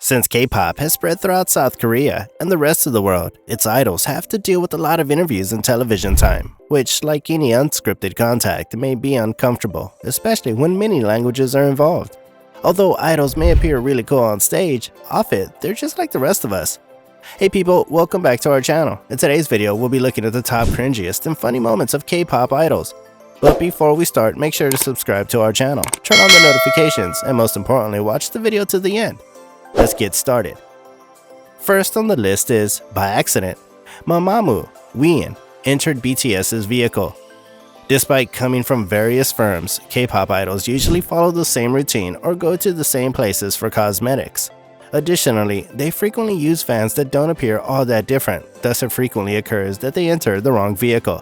Since K-pop has spread throughout South Korea and the rest of the world, its idols have to deal with a lot of interviews and television time, which, like any unscripted contact, may be uncomfortable, especially when many languages are involved. Although idols may appear really cool on stage, off it, they're just like the rest of us. Hey people, welcome back to our channel. In today's video, we'll be looking at the top cringiest and funny moments of K-pop idols. But before we start, make sure to subscribe to our channel, turn on the notifications, and most importantly, watch the video to the end. Let's get started. First on the list is, by accident, Mamamoo Wein entered BTS's vehicle. Despite coming from various firms, K-pop idols usually follow the same routine or go to the same places for cosmetics. Additionally, they frequently use fans that don't appear all that different, thus it frequently occurs that they enter the wrong vehicle.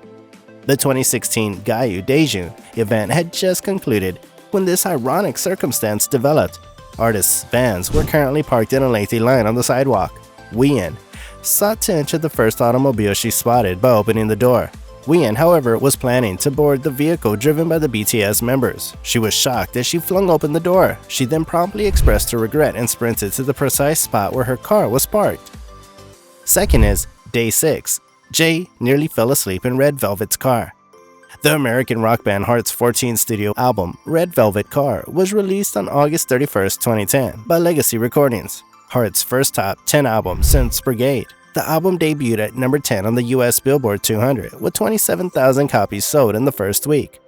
The 2016 Gayu Daejun event had just concluded when this ironic circumstance developed. Artists' fans were currently parked in a lengthy line on the sidewalk. Wein sought to enter the first automobile she spotted by opening the door. Wein, however, was planning to board the vehicle driven by the BTS members. She was shocked as she flung open the door. She then promptly expressed her regret and sprinted to the precise spot where her car was parked. Second is, Day 6. Jay nearly fell asleep in Red Velvet's car. The American rock band Heart's 14th studio album, Red Velvet Car, was released on August 31, 2010 by Legacy Recordings, Heart's first top 10 album since Brigade. The album debuted at number 10 on the US Billboard 200 with 27,000 copies sold in the first week.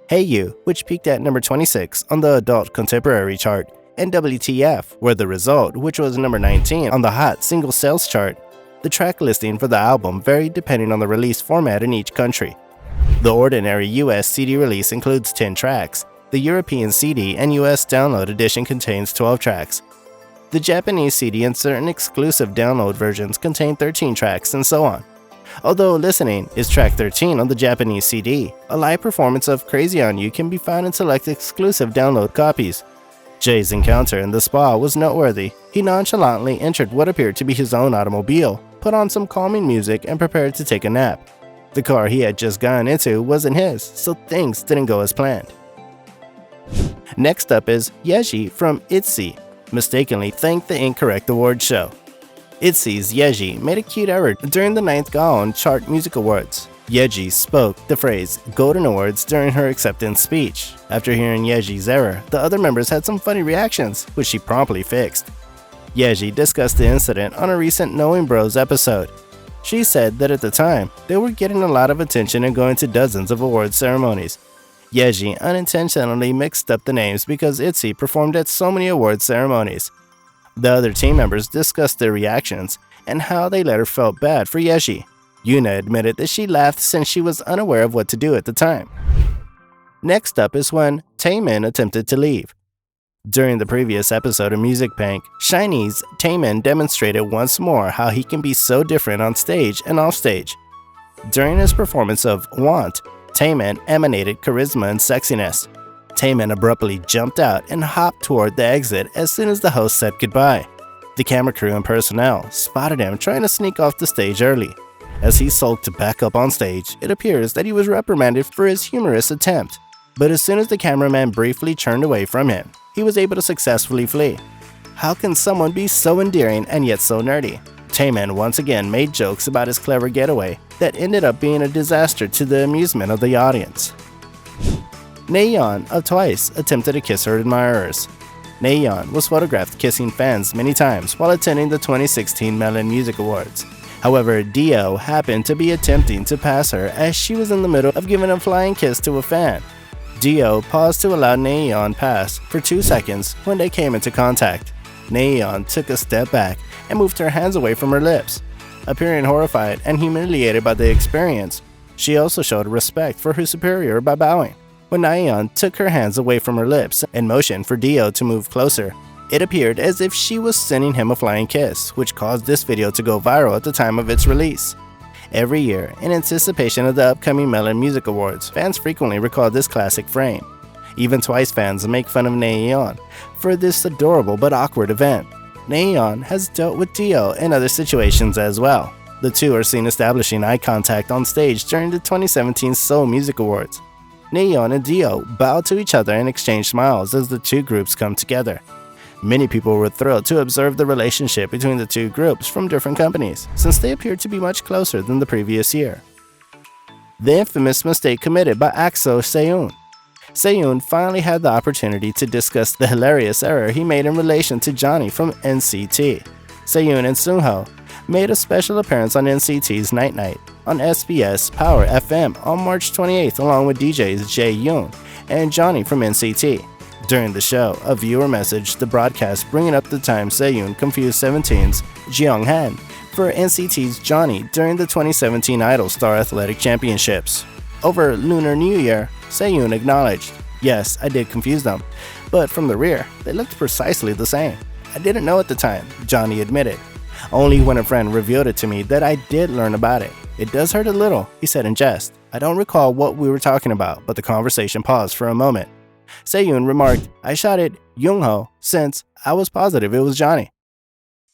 Hey You, which peaked at number 26 on the Adult Contemporary chart, and WTF were the result, which was number 19 on the Hot Single Sales chart. The track listing for the album varied depending on the release format in each country. The ordinary US CD release includes 10 tracks. The European CD and US download edition contains 12 tracks. The Japanese CD and certain exclusive download versions contain 13 tracks, and so on. Although Listening is track 13 on the Japanese CD, a live performance of Crazy on You can be found in select exclusive download copies. Jay's encounter in the spa was noteworthy. He nonchalantly entered what appeared to be his own automobile, put on some calming music, and prepared to take a nap. The car he had just gotten into wasn't his, so things didn't go as planned. Next up is Yeji from ITZY mistakenly thanked the incorrect award show. ITZY's Yeji made a cute error during the 9th Gaon Chart Music Awards. Yeji spoke the phrase Golden Awards during her acceptance speech. After hearing Yeji's error, the other members had some funny reactions, which she promptly fixed. Yeji discussed the incident on a recent Knowing Bros episode. She said that at the time, they were getting a lot of attention and going to dozens of award ceremonies. Yeji unintentionally mixed up the names because ITZY performed at so many award ceremonies. The other team members discussed their reactions and how they later felt bad for Yeji. Yuna admitted that she laughed since she was unaware of what to do at the time. Next up is when Taemin attempted to leave. During the previous episode of Music Bank, SHINee's Taemin demonstrated once more how he can be so different on stage and off stage. During his performance of Want, Taemin emanated charisma and sexiness. Taemin abruptly jumped out and hopped toward the exit as soon as the host said goodbye. The camera crew and personnel spotted him trying to sneak off the stage early. As he sulked back up on stage, it appears that he was reprimanded for his humorous attempt. But as soon as the cameraman briefly turned away from him, he was able to successfully flee. How can someone be so endearing and yet so nerdy? Taemin once again made jokes about his clever getaway that ended up being a disaster to the amusement of the audience. Nayeon of Twice attempted to kiss her admirers. Nayeon was photographed kissing fans many times while attending the 2016 Melon Music Awards. However, Dio happened to be attempting to pass her as she was in the middle of giving a flying kiss to a fan. Dio paused to allow Nayeon pass for 2 seconds when they came into contact. Nayeon took a step back and moved her hands away from her lips. Appearing horrified and humiliated by the experience, she also showed respect for her superior by bowing. When Nayeon took her hands away from her lips and motioned for Dio to move closer, it appeared as if she was sending him a flying kiss, which caused this video to go viral at the time of its release. Every year, in anticipation of the upcoming Melon Music Awards, fans frequently recall this classic frame. Even Twice fans make fun of Nayeon for this adorable but awkward event. Nayeon has dealt with Dio in other situations as well. The two are seen establishing eye contact on stage during the 2017 Seoul Music Awards. Nayeon and Dio bow to each other and exchange smiles as the two groups come together. Many people were thrilled to observe the relationship between the two groups from different companies, since they appeared to be much closer than the previous year. The infamous mistake committed by EXO Sehun. Sehun finally had the opportunity to discuss the hilarious error he made in relation to Johnny from NCT. Sehun and Seungho made a special appearance on NCT's Night Night on SBS Power FM on March 28th along with DJs Jae-yoon and Johnny from NCT. During the show, a viewer messaged the broadcast bringing up the time Sehun confused 17's Jeonghan for NCT's Johnny during the 2017 Idol Star Athletic Championships. Over Lunar New Year, Sehun acknowledged, "Yes, I did confuse them, but from the rear, they looked precisely the same. I didn't know at the time," Johnny admitted. "Only when a friend revealed it to me that I did learn about it. It does hurt a little," he said in jest. "I don't recall what we were talking about, but the conversation paused for a moment." Sehun remarked, "I shouted Youngho since I was positive it was Johnny."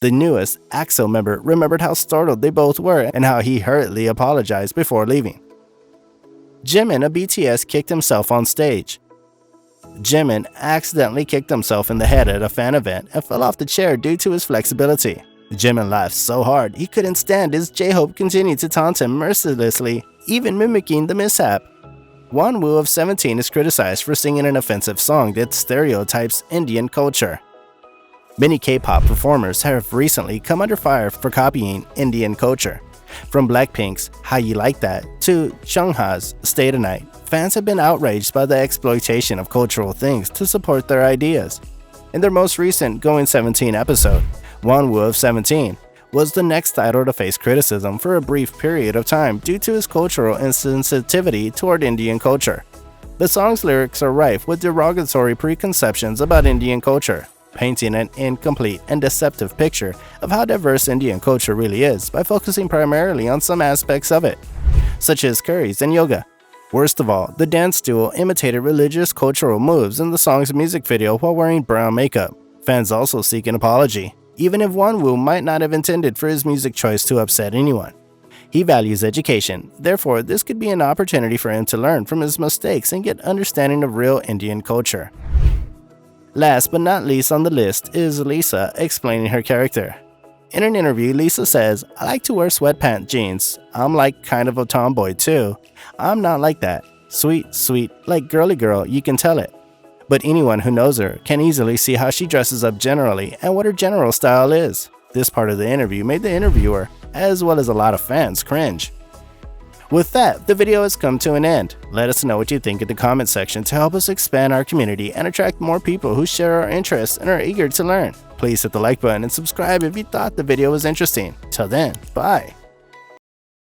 The newest EXO member remembered how startled they both were and how he hurriedly apologized before leaving. Jimin of BTS kicked himself on stage. Jimin accidentally kicked himself in the head at a fan event and fell off the chair due to his flexibility. Jimin laughed so hard he couldn't stand as J-Hope continued to taunt him mercilessly, even mimicking the mishap. Wonwoo of 17 is criticized for singing an offensive song that stereotypes Indian culture. Many K-pop performers have recently come under fire for copying Indian culture. From Blackpink's How You Like That to Jungha's Stay the Night, fans have been outraged by the exploitation of cultural things to support their ideas. In their most recent Going 17 episode, Wonwoo of 17 was the next idol to face criticism for a brief period of time due to his cultural insensitivity toward Indian culture. The song's lyrics are rife with derogatory preconceptions about Indian culture, painting an incomplete and deceptive picture of how diverse Indian culture really is by focusing primarily on some aspects of it, such as curries and yoga. Worst of all, the dance duo imitated religious cultural moves in the song's music video while wearing brown makeup. Fans also seek an apology, even if Wonwoo might not have intended for his music choice to upset anyone. He values education, therefore this could be an opportunity for him to learn from his mistakes and get understanding of real Indian culture. Last but not least on the list is Lisa explaining her character. In an interview, Lisa says, "I like to wear sweatpant jeans. I'm like kind of a tomboy too. I'm not like that. Sweet, like girly girl, you can tell it." But anyone who knows her can easily see how she dresses up generally and what her general style is. This part of the interview made the interviewer, as well as a lot of fans, cringe. With that, the video has come to an end. Let us know what you think in the comment section to help us expand our community and attract more people who share our interests and are eager to learn. Please hit the like button and subscribe if you thought the video was interesting. Till then, bye.